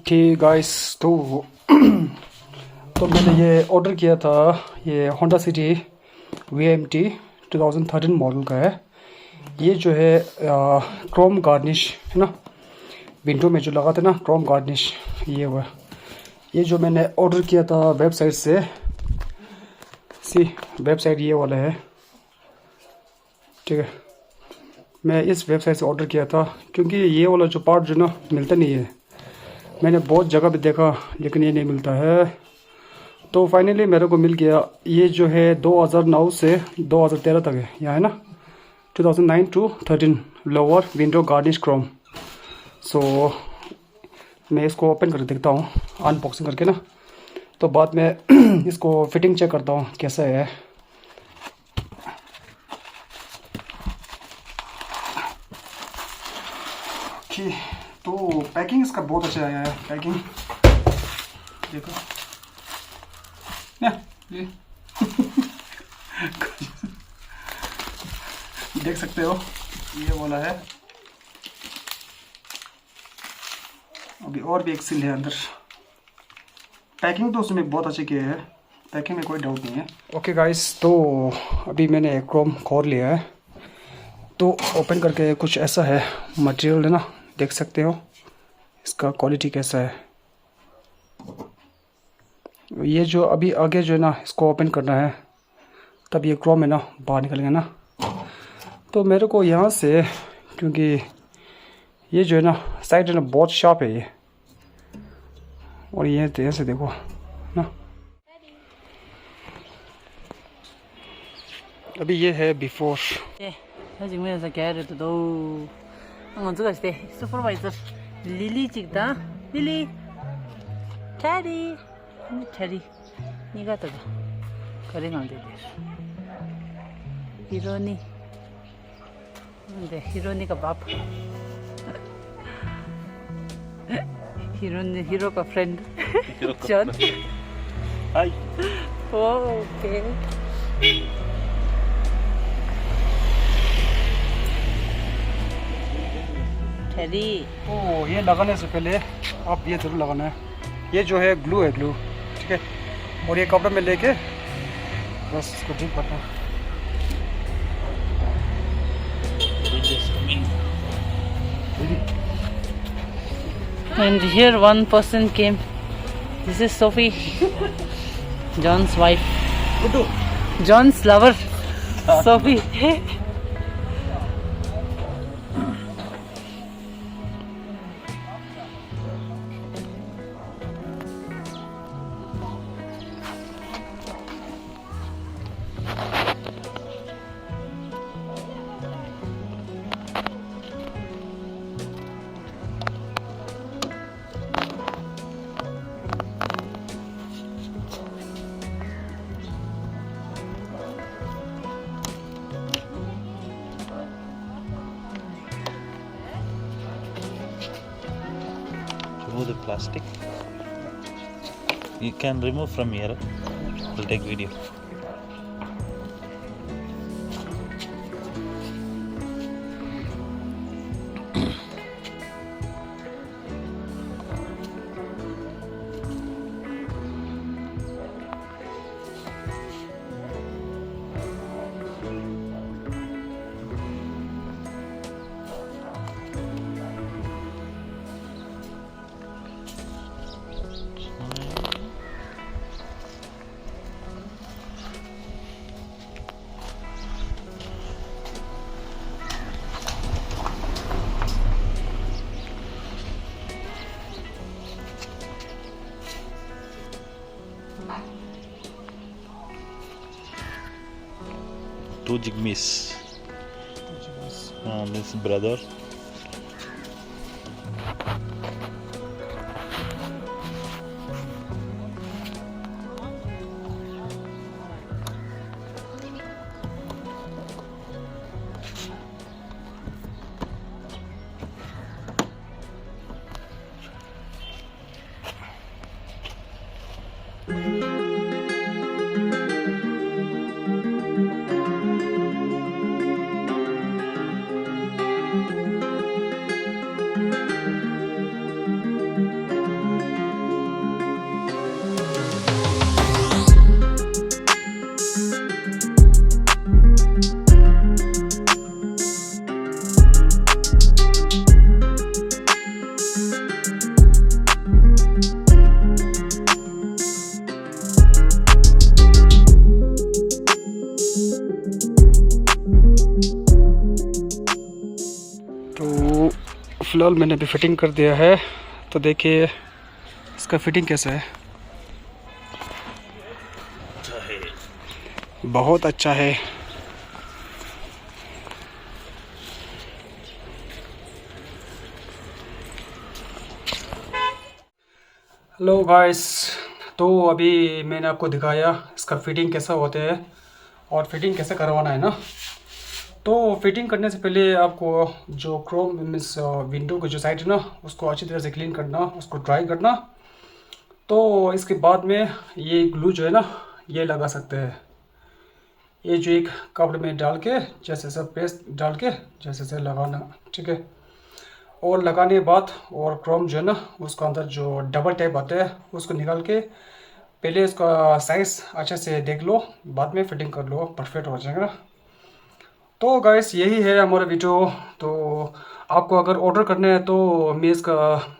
ठीक गाइस तो मैंने ये ऑर्डर किया था। ये होंडा सिटी VMT 2013 मॉडल का है। ये जो है क्रोम गार्निश है ना, विंडो में जो लगाते ना क्रोम गार्निश, ये जो मैंने ऑर्डर किया था वेबसाइट से। वेबसाइट ये वाला है, ठीक है। मैं इस वेबसाइट से ऑर्डर किया था क्योंकि ये वाला जो पार्ट जो ना मिलता नहीं है। मैंने बहुत जगह पे देखा लेकिन ये नहीं मिलता है, तो फाइनली मेरे को मिल गया। ये जो है 2009 से 2013 तक है, यहाँ है ना, 2009 to 13 lower window garnish chrome. So मैं इसको ओपन करके देखता हूँ अनबॉक्सिंग करके ना, तो बाद में इसको फिटिंग चेक करता हूँ कैसा है। तो पैकिंग इसका बहुत अच्छा आया है। पैकिंग देखो ये देख सकते हो, ये वाला है। अभी और भी एक सील है अंदर। पैकिंग तो उसमें बहुत अच्छे किए है, पैकिंग में कोई डाउट नहीं है। ओके गाइस, तो अभी मैंने क्रोम खोल लिया है, तो ओपन करके कुछ ऐसा है मटेरियल है ना, देख सकते हो इसका क्वालिटी कैसा है। ये जो अभी आगे जो है ना, इसको ओपन करना है तब ये क्रोम है ना बाहर निकलेगा ना। तो मेरे को यहाँ से, क्योंकि ये जो है ना साइड है ना बहुत शार्प है ये, और ये तो ऐसे देखो ना। अभी ये है बिफोर। Supervisor Lily 찍다 Lily 테리 테리 니가 또 그래 안 돼. 히로니 근데 히로니가 밥 히로니 히로가 프렌드 존 हाय ओके टेरी। तो ये लगाने से पहले आप ये ज़रूर लगाना है, ये जो है ग्लू है, ग्लू, ठीक है। और ये कपड़े में लेके बस इसको ठीक करना है। And here one person came. This is Sophie, John's wife. John's lover, Sophie. remove the plastic. You can remove from here. We'll take video. Two jigmees. This brother. फ़िलहाल मैंने अभी फिटिंग कर दिया है, तो देखिए इसका फिटिंग कैसा है। बहुत अच्छा है। हेलो गाइस, तो अभी मैंने आपको दिखाया इसका फिटिंग कैसा होता है और फिटिंग कैसे करवाना है ना। तो फिटिंग करने से पहले आपको जो क्रोम मीन्स विंडो की जो साइड है ना, उसको अच्छी तरह से क्लीन करना, उसको ड्राई करना। तो इसके बाद में ये ग्लू जो है ना, ये लगा सकते हैं। ये जो एक कपड़े में डाल के जैसे सब पेस्ट डाल के जैसे से लगाना, ठीक है। और लगाने के बाद और क्रोम जो है ना, उसका अंदर जो डबल टैप आता है उसको निकाल के पहले इसका साइज़ अच्छे से देख लो, बाद में फिटिंग कर लो, परफेक्ट हो जाएगा। तो गाइस यही है हमारा वीडियो। तो आपको अगर ऑर्डर करना है तो मैं इसका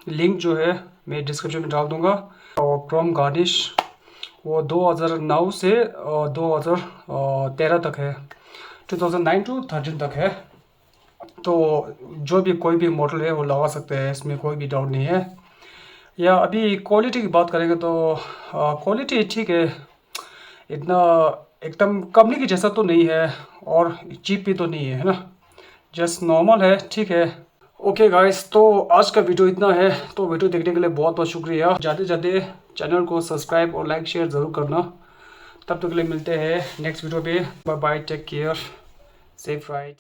लिंक जो है मैं डिस्क्रिप्शन में डाल दूंगा। और क्रोम गार्निश वो 2009 से 2013 तक है, 2009 to 13 तक है। तो जो भी कोई भी मॉडल है वो लगा सकते हैं, इसमें कोई भी डाउट नहीं है। या अभी क्वालिटी की बात करेंगे तो क्वालिटी ठीक है, इतना एकदम कंपनी की जैसा तो नहीं है और चीप भी तो नहीं है ना, जस्ट नॉर्मल है, ठीक है। ओके गाइस, तो आज का वीडियो इतना है। तो वीडियो देखने के लिए बहुत बहुत शुक्रिया। ज़्यादा से ज़्यादा चैनल को सब्सक्राइब और लाइक शेयर ज़रूर करना। तब तक के लिए मिलते हैं नेक्स्ट वीडियो पे। Bye bye, take care, safe ride.